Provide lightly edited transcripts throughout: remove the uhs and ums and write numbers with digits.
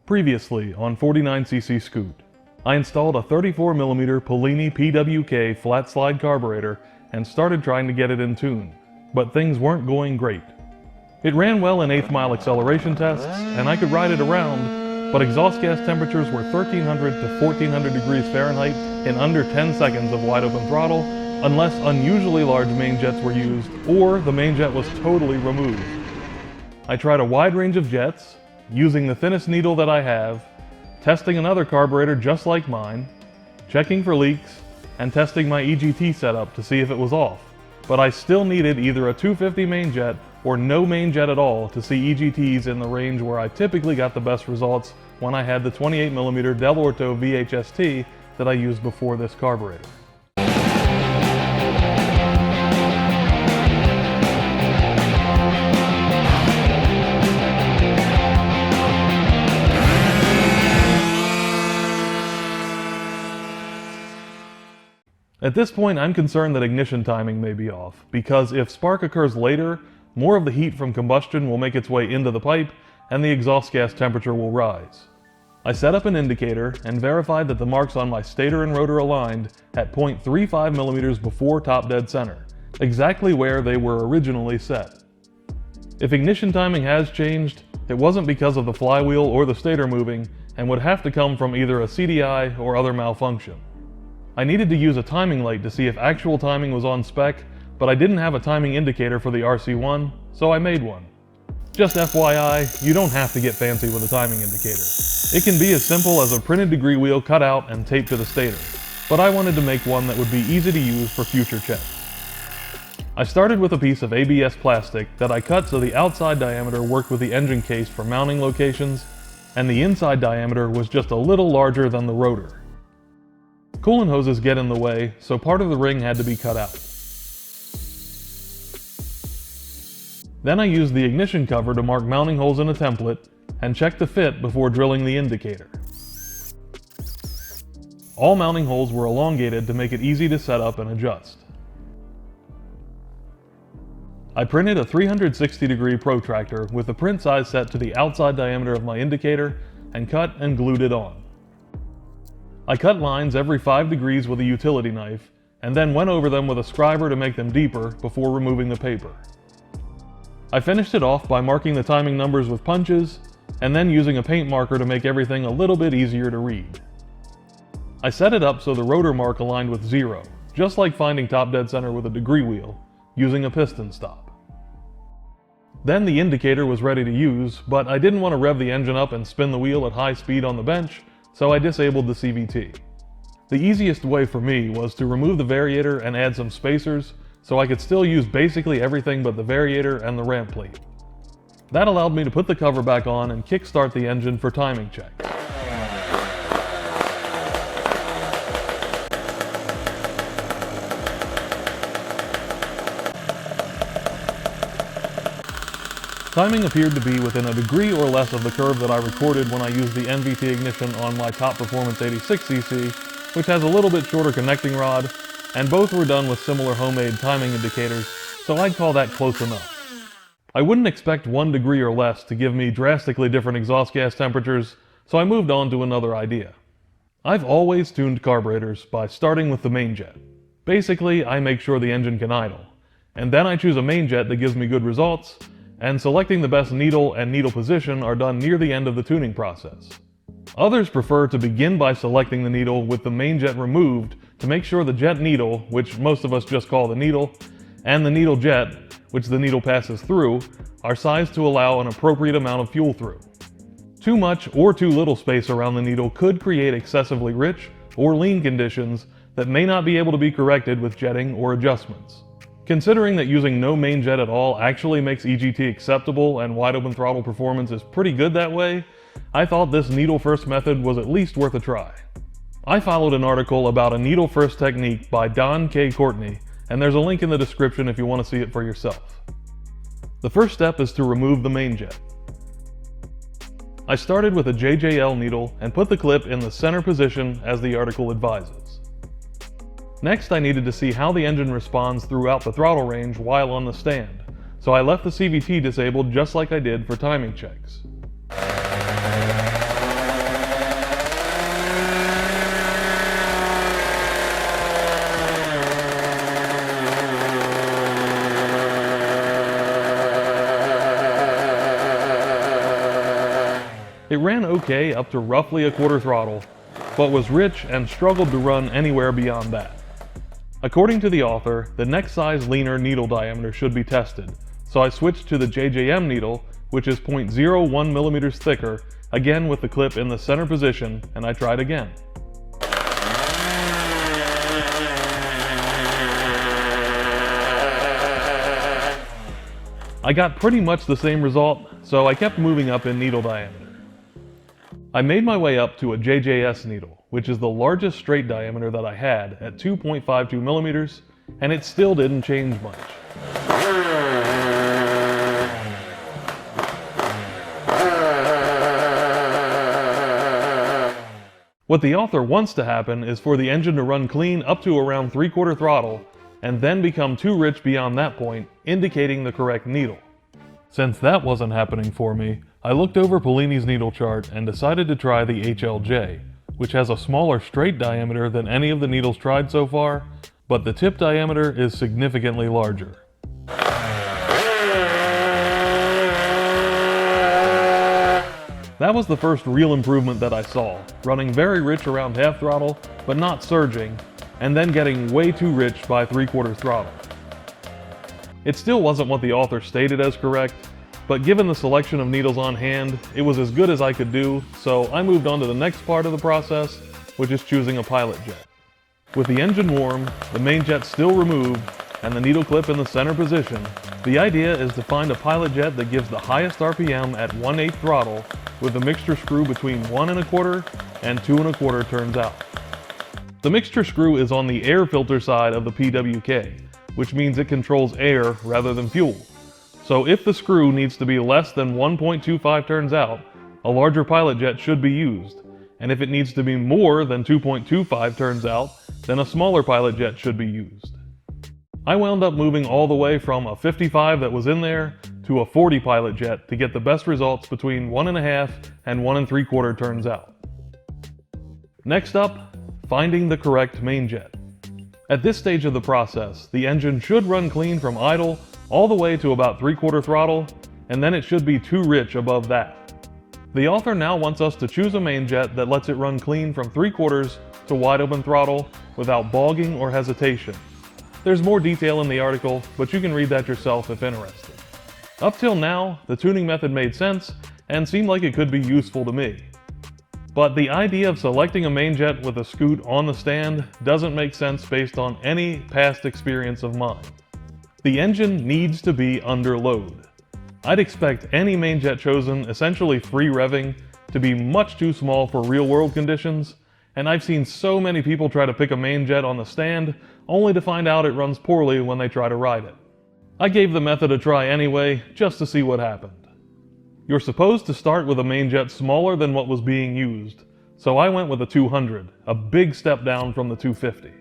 Previously on 49cc Scoot, I installed a 34mm Polini PWK flat slide carburetor and started trying to get it in tune, but things weren't going great. It ran well in 8th mile acceleration tests, and I could ride it around, but exhaust gas temperatures were 1300 to 1400 degrees Fahrenheit in under 10 seconds of wide open throttle, unless unusually large main jets were used or the main jet was totally removed. I tried a wide range of jets, using the thinnest needle that I have, testing another carburetor just like mine, checking for leaks, and testing my EGT setup to see if it was off. But I still needed either a 250 main jet or no main jet at all to see EGTs in the range where I typically got the best results when I had the 28mm Del Orto VHST that I used before this carburetor. At this point, I'm concerned that ignition timing may be off, because if spark occurs later, more of the heat from combustion will make its way into the pipe, and the exhaust gas temperature will rise. I set up an indicator and verified that the marks on my stator and rotor aligned at 0.35mm before top dead center, exactly where they were originally set. If ignition timing has changed, it wasn't because of the flywheel or the stator moving, and would have to come from either a CDI or other malfunction. I needed to use a timing light to see if actual timing was on spec, but I didn't have a timing indicator for the RC1, so I made one. Just FYI, you don't have to get fancy with a timing indicator. It can be as simple as a printed degree wheel cut out and taped to the stator, but I wanted to make one that would be easy to use for future checks. I started with a piece of ABS plastic that I cut so the outside diameter worked with the engine case for mounting locations, and the inside diameter was just a little larger than the rotor. Coolant hoses get in the way, so part of the ring had to be cut out. Then I used the ignition cover to mark mounting holes in a template and check the fit before drilling the indicator. All mounting holes were elongated to make it easy to set up and adjust. I printed a 360-degree protractor with the print size set to the outside diameter of my indicator and cut and glued it on. I cut lines every 5 degrees with a utility knife, and then went over them with a scriber to make them deeper before removing the paper. I finished it off by marking the timing numbers with punches, and then using a paint marker to make everything a little bit easier to read. I set it up so the rotor mark aligned with 0, just like finding top dead center with a degree wheel, using a piston stop. Then the indicator was ready to use, but I didn't want to rev the engine up and spin the wheel at high speed on the bench, so I disabled the CVT. The easiest way for me was to remove the variator and add some spacers, so I could still use basically everything but the variator and the ramp plate. That allowed me to put the cover back on and kickstart the engine for timing checks. Timing appeared to be within a degree or less of the curve that I recorded when I used the NVT ignition on my Top Performance 86cc, which has a little bit shorter connecting rod, and both were done with similar homemade timing indicators, so I'd call that close enough. I wouldn't expect 1 degree or less to give me drastically different exhaust gas temperatures, so I moved on to another idea. I've always tuned carburetors by starting with the main jet. Basically, I make sure the engine can idle, and then I choose a main jet that gives me good results, and selecting the best needle and needle position are done near the end of the tuning process. Others prefer to begin by selecting the needle with the main jet removed to make sure the jet needle, which most of us just call the needle, and the needle jet, which the needle passes through, are sized to allow an appropriate amount of fuel through. Too much or too little space around the needle could create excessively rich or lean conditions that may not be able to be corrected with jetting or adjustments. Considering that using no main jet at all actually makes EGT acceptable and wide open throttle performance is pretty good that way, I thought this needle first method was at least worth a try. I followed an article about a needle first technique by Don K. Courtney, and there's a link in the description if you want to see it for yourself. The first step is to remove the main jet. I started with a JJL needle and put the clip in the center position as the article advises. Next, I needed to see how the engine responds throughout the throttle range while on the stand, so I left the CVT disabled just like I did for timing checks. It ran okay up to roughly a quarter throttle, but was rich and struggled to run anywhere beyond that. According to the author, the next size leaner needle diameter should be tested, so I switched to the JJM needle, which is 0.01 millimeters thicker, again with the clip in the center position, and I tried again. I got pretty much the same result, so I kept moving up in needle diameter. I made my way up to a JJS needle, which is the largest straight diameter that I had at 2.52 millimeters, and it still didn't change much. What the author wants to happen is for the engine to run clean up to around 3/4 throttle, and then become too rich beyond that point, indicating the correct needle. Since that wasn't happening for me, I looked over Polini's needle chart and decided to try the HLJ, which has a smaller straight diameter than any of the needles tried so far, but the tip diameter is significantly larger. That was the first real improvement that I saw, running very rich around half throttle, but not surging, and then getting way too rich by 3/4 throttle. It still wasn't what the author stated as correct, but given the selection of needles on hand, it was as good as I could do, so I moved on to the next part of the process, which is choosing a pilot jet. With the engine warm, the main jet still removed, and the needle clip in the center position, the idea is to find a pilot jet that gives the highest RPM at 1/8 throttle with a mixture screw between 1 1/4 and 2 1/4 turns out. The mixture screw is on the air filter side of the PWK, which means it controls air rather than fuel. So if the screw needs to be less than 1.25 turns out, a larger pilot jet should be used, and if it needs to be more than 2.25 turns out, then a smaller pilot jet should be used. I wound up moving all the way from a 55 that was in there to a 40 pilot jet to get the best results between 1.5 and 1 3/4 turns out. Next up, finding the correct main jet. At this stage of the process, the engine should run clean from idle all the way to about 3/4 throttle, and then it should be too rich above that. The author now wants us to choose a main jet that lets it run clean from 3/4 to wide open throttle without bogging or hesitation. There's more detail in the article, but you can read that yourself if interested. Up till now, the tuning method made sense and seemed like it could be useful to me. But the idea of selecting a main jet with a scoot on the stand doesn't make sense based on any past experience of mine. The engine needs to be under load. I'd expect any main jet chosen, essentially free revving, to be much too small for real world conditions, and I've seen so many people try to pick a main jet on the stand only to find out it runs poorly when they try to ride it. I gave the method a try anyway, just to see what happened. You're supposed to start with a main jet smaller than what was being used, so I went with a 200, a big step down from the 250.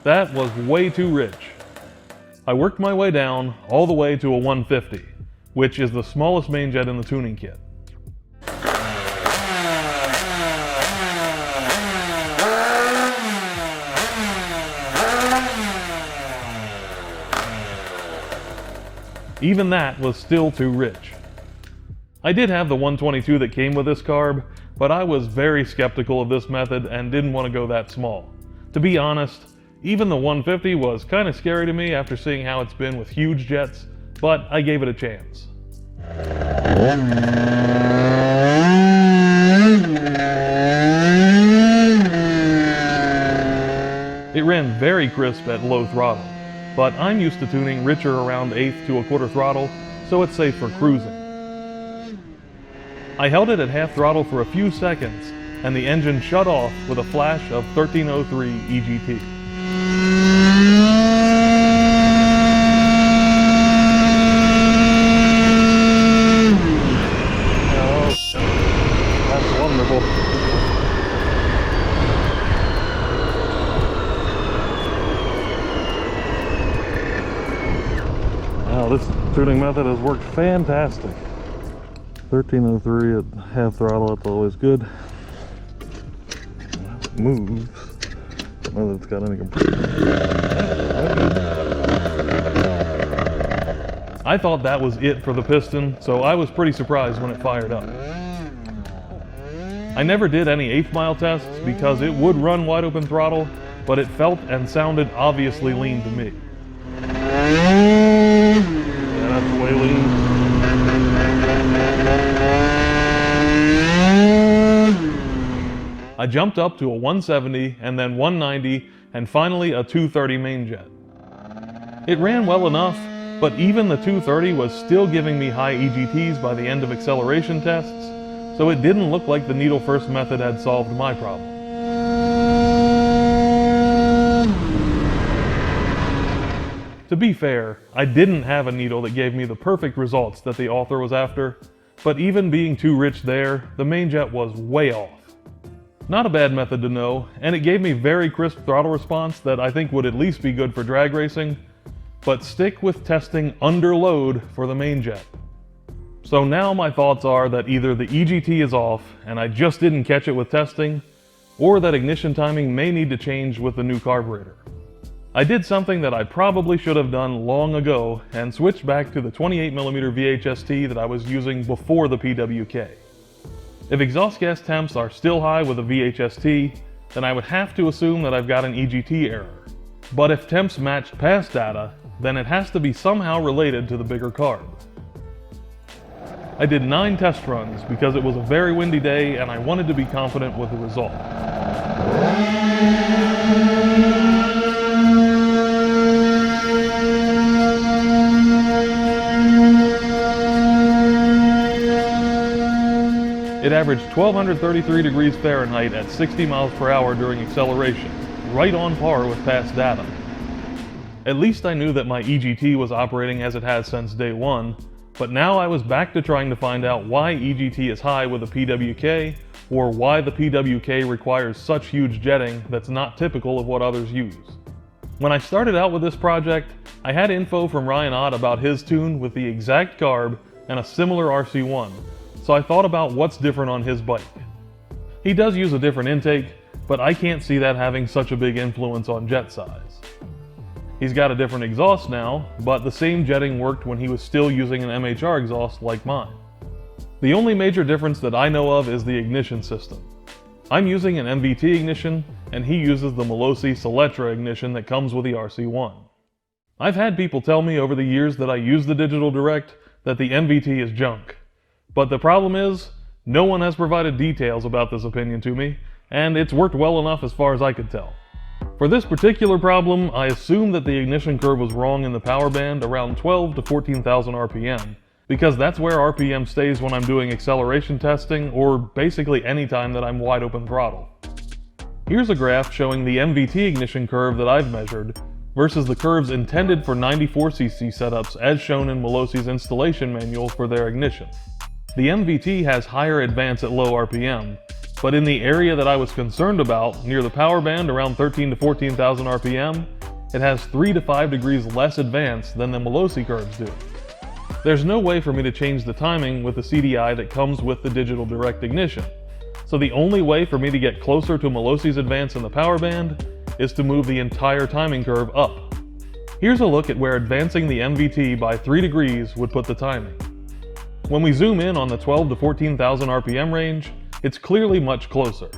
That was way too rich. I worked my way down all the way to a 150, which is the smallest main jet in the tuning kit. Even that was still too rich. I did have the 122 that came with this carb, but I was very skeptical of this method and didn't want to go that small. To be honest, even the 150 was kind of scary to me after seeing how it's been with huge jets, but I gave it a chance. It ran very crisp at low throttle, but I'm used to tuning richer around 1/8 to a quarter throttle, so it's safe for cruising. I held it at half throttle for a few seconds, and the engine shut off with a flash of 1303 EGT. That's wonderful. Wow, this tuning method has worked fantastic. 1303 at half throttle, that's always good. It moves. Whether it's got any compression. I thought that was it for the piston, so I was pretty surprised when it fired up. I never did any 1/8 mile tests because it would run wide open throttle, but it felt and sounded obviously lean to me. Yeah, that's way lean. I jumped up to a 170 and then 190 and finally a 230 main jet. It ran well enough, but even the 230 was still giving me high EGTs by the end of acceleration tests, so it didn't look like the needle first method had solved my problem. To be fair, I didn't have a needle that gave me the perfect results that the author was after, but even being too rich there, the main jet was way off. Not a bad method to know, and it gave me very crisp throttle response that I think would at least be good for drag racing, but stick with testing under load for the main jet. So now my thoughts are that either the EGT is off and I just didn't catch it with testing, or that ignition timing may need to change with the new carburetor. I did something that I probably should have done long ago and switched back to the 28mm VHST that I was using before the PWK. If exhaust gas temps are still high with a VHST, then I would have to assume that I've got an EGT error. But if temps matched past data, then it has to be somehow related to the bigger carb. I did 9 test runs because it was a very windy day and I wanted to be confident with the result. It averaged 1233 degrees Fahrenheit at 60 miles per hour during acceleration, right on par with past data. At least I knew that my EGT was operating as it has since day one, but now I was back to trying to find out why EGT is high with a PWK, or why the PWK requires such huge jetting that's not typical of what others use. When I started out with this project, I had info from Ryan Ott about his tune with the exact carb and a similar RC1, so I thought about what's different on his bike. He does use a different intake, but I can't see that having such a big influence on jet size. He's got a different exhaust now, but the same jetting worked when he was still using an MHR exhaust like mine. The only major difference that I know of is the ignition system. I'm using an MVT ignition, and he uses the Melosi Soletra ignition that comes with the RC1. I've had people tell me over the years that I use the Digital Direct that the MVT is junk. But the problem is, no one has provided details about this opinion to me, and it's worked well enough as far as I could tell. For this particular problem, I assume that the ignition curve was wrong in the power band around 12 to 14,000 RPM, because that's where RPM stays when I'm doing acceleration testing, or basically any time that I'm wide open throttle. Here's a graph showing the MVT ignition curve that I've measured, versus the curves intended for 94cc setups as shown in Melosi's installation manual for their ignition. The MVT has higher advance at low RPM, but in the area that I was concerned about, near the power band around 13 to 14,000 RPM, it has 3 to 5 degrees less advance than the Melosi curves do. There's no way for me to change the timing with the CDI that comes with the Digital Direct ignition, so the only way for me to get closer to Melosi's advance in the power band is to move the entire timing curve up. Here's a look at where advancing the MVT by 3 degrees would put the timing. When we zoom in on the 12 to 14,000 RPM range, it's clearly much closer.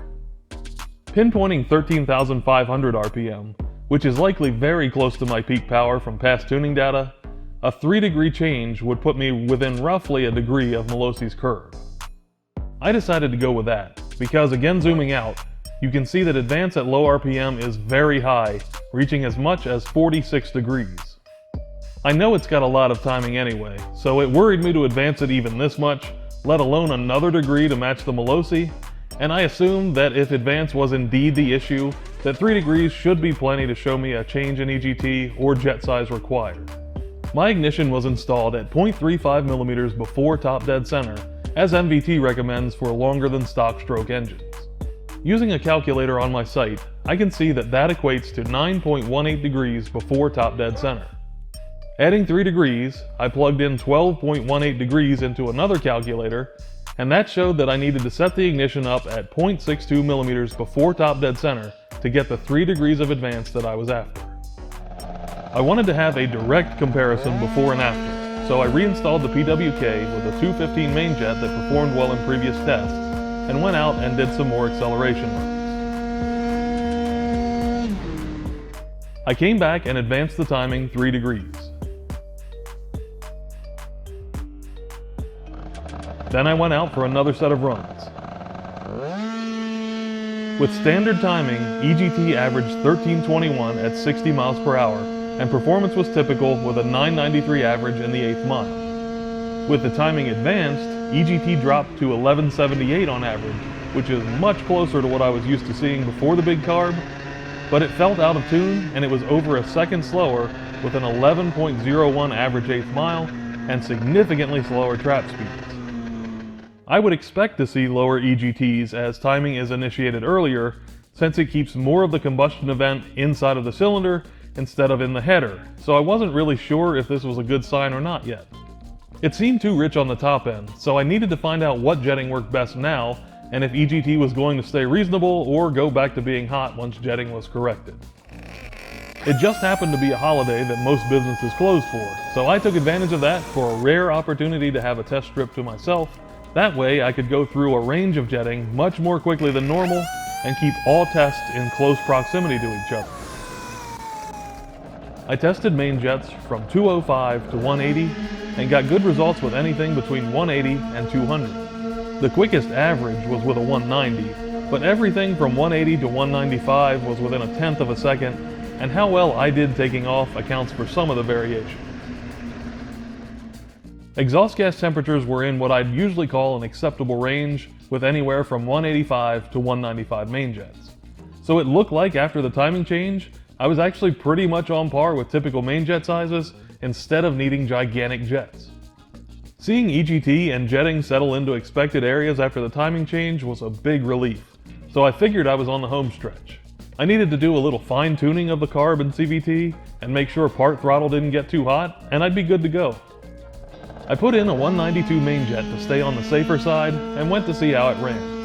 Pinpointing 13,500 RPM, which is likely very close to my peak power from past tuning data, a 3-degree change would put me within roughly a degree of Melosi's curve. I decided to go with that, because again zooming out, you can see that advance at low RPM is very high, reaching as much as 46 degrees. I know it's got a lot of timing anyway, so it worried me to advance it even this much, let alone another degree to match the Melosi, and I assumed that if advance was indeed the issue, that 3 degrees should be plenty to show me a change in EGT or jet size required. My ignition was installed at 0.35mm before top dead center, as MVT recommends for longer than stock stroke engines. Using a calculator on my site, I can see that that equates to 9.18 degrees before top dead center. Adding 3 degrees, I plugged in 12.18 degrees into another calculator, and that showed that I needed to set the ignition up at 0.62mm before top dead center to get the 3 degrees of advance that I was after. I wanted to have a direct comparison before and after, so I reinstalled the PWK with a 215 main jet that performed well in previous tests, and went out and did some more acceleration runs. I came back and advanced the timing 3 degrees. Then I went out for another set of runs. With standard timing, EGT averaged 1321 at 60 miles per hour, and performance was typical with a 993 average in the 8th mile. With the timing advanced, EGT dropped to 1178 on average, which is much closer to what I was used to seeing before the big carb, but it felt out of tune and it was over a second slower with an 11.01 average 8th mile and significantly slower trap speeds. I would expect to see lower EGTs as timing is initiated earlier, since it keeps more of the combustion event inside of the cylinder instead of in the header, so I wasn't really sure if this was a good sign or not yet. It seemed too rich on the top end, so I needed to find out what jetting worked best now, and if EGT was going to stay reasonable or go back to being hot once jetting was corrected. It just happened to be a holiday that most businesses closed for, so I took advantage of that for a rare opportunity to have a test strip to myself. That way I could go through a range of jetting much more quickly than normal and keep all tests in close proximity to each other. I tested main jets from 205 to 180 and got good results with anything between 180 and 200. The quickest average was with a 190, but everything from 180 to 195 was within a tenth of a second, and how well I did taking off accounts for some of the variation. Exhaust gas temperatures were in what I'd usually call an acceptable range, with anywhere from 185 to 195 main jets. So it looked like after the timing change, I was actually pretty much on par with typical main jet sizes instead of needing gigantic jets. Seeing EGT and jetting settle into expected areas after the timing change was a big relief, so I figured I was on the home stretch. I needed to do a little fine tuning of the carb and CVT and make sure part throttle didn't get too hot, and I'd be good to go. I put in a 192 main jet to stay on the safer side and went to see how it ran.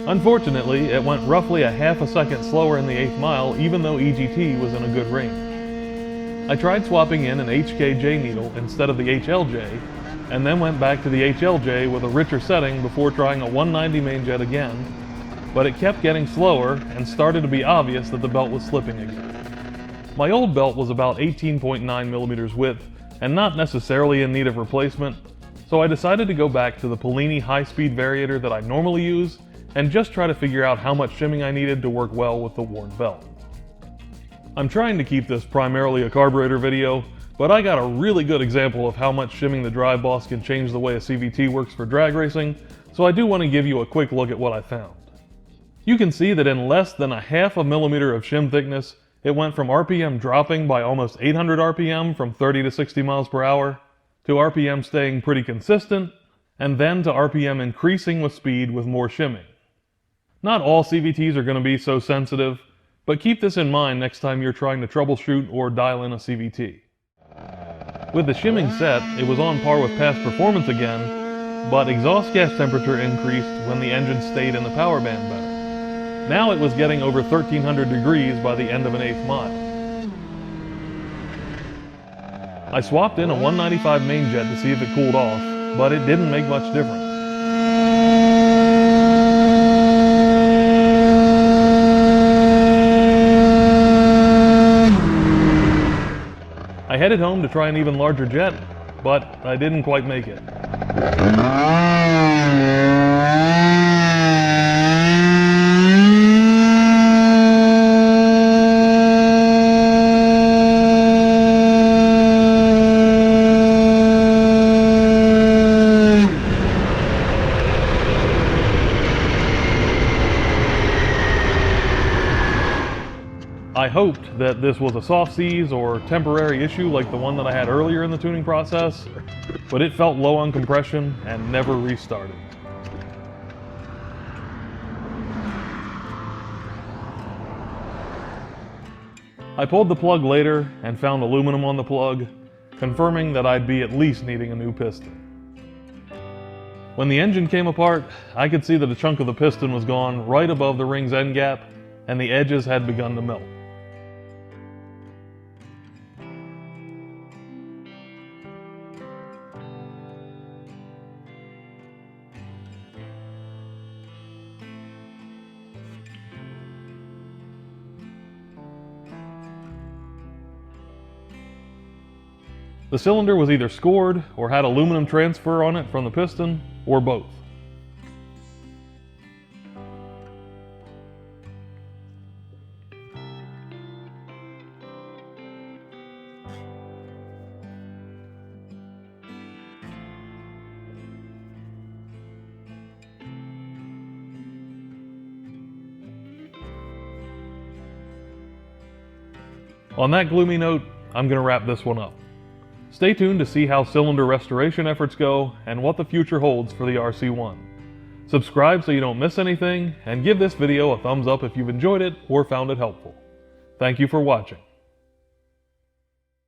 Unfortunately, it went roughly a half a second slower in the 8th mile even though EGT was in a good range. I tried swapping in an HKJ needle instead of the HLJ, and then went back to the HLJ with a richer setting before trying a 190 main jet again, but it kept getting slower and started to be obvious that the belt was slipping again. My old belt was about 18.9 millimeters width, and not necessarily in need of replacement, so I decided to go back to the Polini high-speed variator that I normally use and just try to figure out how much shimming I needed to work well with the worn belt. I'm trying to keep this primarily a carburetor video, but I got a really good example of how much shimming the drive boss can change the way a CVT works for drag racing, so I do want to give you a quick look at what I found. You can see that in less than a half a millimeter of shim thickness, it went from RPM dropping by almost 800 RPM from 30 to 60 miles per hour, to RPM staying pretty consistent, and then to RPM increasing with speed with more shimming. Not all CVTs are going to be so sensitive, but keep this in mind next time you're trying to troubleshoot or dial in a CVT. With the shimming set, it was on par with past performance again, but exhaust gas temperature increased when the engine stayed in the power band better. Now it was getting over 1300 degrees by the end of an 8th mile. I swapped in a 195 main jet to see if it cooled off, but it didn't make much difference. I headed home to try an even larger jet, but I didn't quite make it. I hoped that this was a soft seize or temporary issue like the one that I had earlier in the tuning process, but it felt low on compression and never restarted. I pulled the plug later and found aluminum on the plug, confirming that I'd be at least needing a new piston. When the engine came apart, I could see that a chunk of the piston was gone right above the ring's end gap, and the edges had begun to melt. The cylinder was either scored or had aluminum transfer on it from the piston, or both. On that gloomy note, I'm going to wrap this one up. Stay tuned to see how cylinder restoration efforts go and what the future holds for the RC1. Subscribe so you don't miss anything, and give this video a thumbs up if you've enjoyed it or found it helpful. Thank you for watching.